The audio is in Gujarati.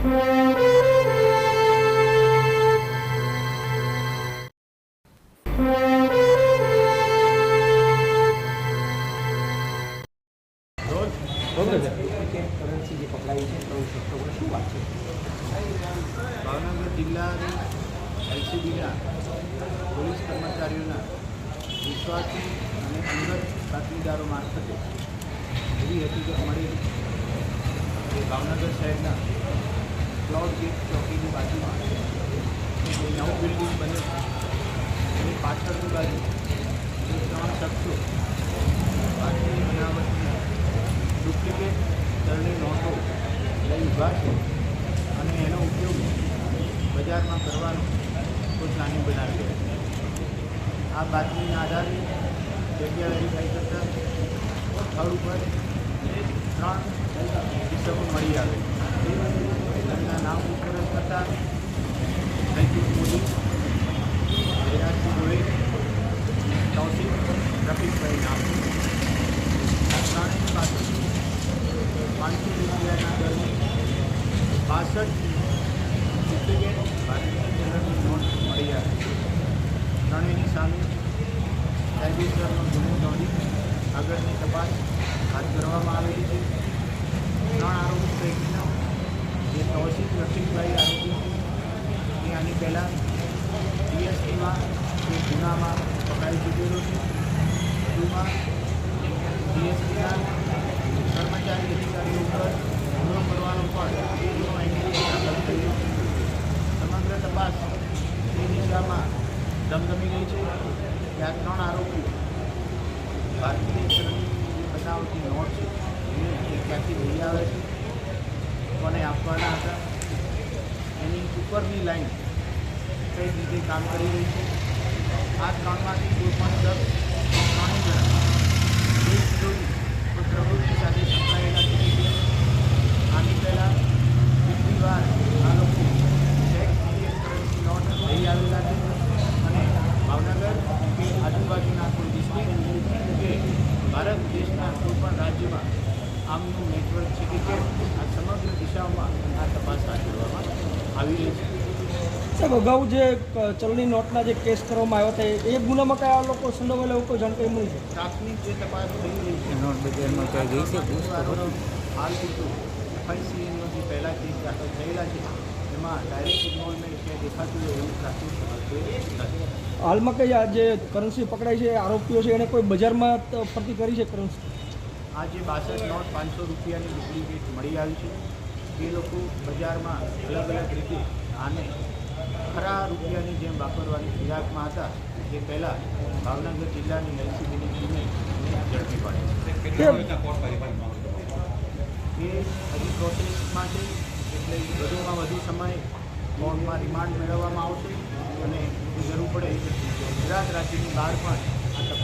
ભાવનગર જિલ્લાની એલસીબીના પોલીસ કર્મચારીઓના વિશ્વાસી અને અંગત બાતમીદારો મારફતે એવી હકીકત મળી કે ભાવનગર શહેરના ક્લાઉડ ગેટ ચોકીની બાજુમાં જે નવું બિલ્ડિંગ બને છે એની પાછળની બાજુ જે 3 શખ્સો બાતમી બનાવટની ડુપ્લિકેટ ચલણી નોટો લઈ ઊભા છે અને એનો ઉપયોગ બજારમાં કરવાનો કોઈ પ્લાનિંગ બનાવી રહ્યો છે। આ બાતમીના આધારે જગ્યા વેરીફાઈ કરતાં સ્થળ ઉપર 3 કિસ્સાઓ મળી આવે તેમના નામ પૂછપરછ કરતાં નૈતિક મોદી, જયરાજસિંહ ગોહિલ, તૌસીફ રફીકભાઈ નામ આ ત્રણેયની પાસેથી 500 રૂપિયાના દરની 62 ડુપ્લિકેટ ભારતીય ચલણની નોટ મળી આવી। ત્રણેયની સામે કાયદેસરનો ગુનો નોંધી આગળની તપાસ હાથ ધરવામાં આવેલી છે। 3 આરોપી પૈકીના જે તૌસીફ રફીકભાઈ આરોપી છે એ આની પહેલાં જીએસટીમાં જે ગુનામાં પકડાઈ ચૂકેલો છે। વધુમાં જીએસટીના કર્મચારી અધિકારીઓ ઉપર હુમલો કરવાનો પણ એનો દાખલ થયેલો છે। સમગ્ર તપાસ એ દિશામાં ધમધમી ગઈ છે કે આ 3 આરોપીઓ ભારતીય ચલણની જે બનાવટી નોટ છે એ ક્યાંથી લઈ આવે છે, કોને આપવાના હતા, એની ઉપરની લાઈન કઈ રીતે કામ કરી રહી છે। આ 3માંથી કોઈ પણ શખ્સ 3 જણા એક જોડી કોઈ પ્રવૃત્તિ સાથે સંકળાયેલા છે। આની પહેલાં કેટલી વાર આ લોકો ચેક ઇન્ડિયન કરન્સી નોટ લઈ આવેલા છે અને ભાવનગર કે આજુબાજુના કોઈ ડિસ્ટ્રિક્ટ કે ભારત દેશના કોઈ પણ રાજ્યમાં આમનું નેટવર્ક છે કે કેમ, આ સમગ્ર દિશાઓમાં આ તપાસ હાથ ધરવામાં આવી રહી છે। સાહેબ, અગાઉ જે ચલણી નોટના જે કેસ કરવામાં આવ્યા હતા એ ગુનામાં કયા લોકો સંડોવાયેલા કોઈ જાણકારી મળી છે? પ્રાથમિક જે તપાસ થઈ રહી છે નોટ બજારમાં ક્યાં ગઈ છે હાલ પૂરતું FICનો જે પહેલાં કેસ દાખલ થયેલા છે એમાં ડાયરેક્ટ ઇન્વોલ્વમેન્ટ ક્યાં દેખાતું હોય એવું પ્રાથમિક તપાસ નથી। હાલમાં કઈ આ જે કરન્સી પકડાઈ છે આરોપીઓ છે એને કોઈ બજારમાં ફરતી કરી છે કરન્સી? આ જે 62 નોટ 500 રૂપિયાની ડુપ્લિકેટ મળી આવી છે એ લોકો બજારમાં અલગ અલગ રીતે આને ખરા રૂપિયાની જેમ વાપરવાની ફિરાકમાં હતા તે પહેલાં ભાવનગર જિલ્લાની એલસીબીની ટીમે ઝડપી પાડી એ હજી પ્રોસેસમાં છે એટલે વધુમાં વધુ સમય કોર્ટમાં રિમાન્ડ મેળવવામાં આવશે અને જરૂર પડે ગુજરાત રાજ્યની બહાર પણ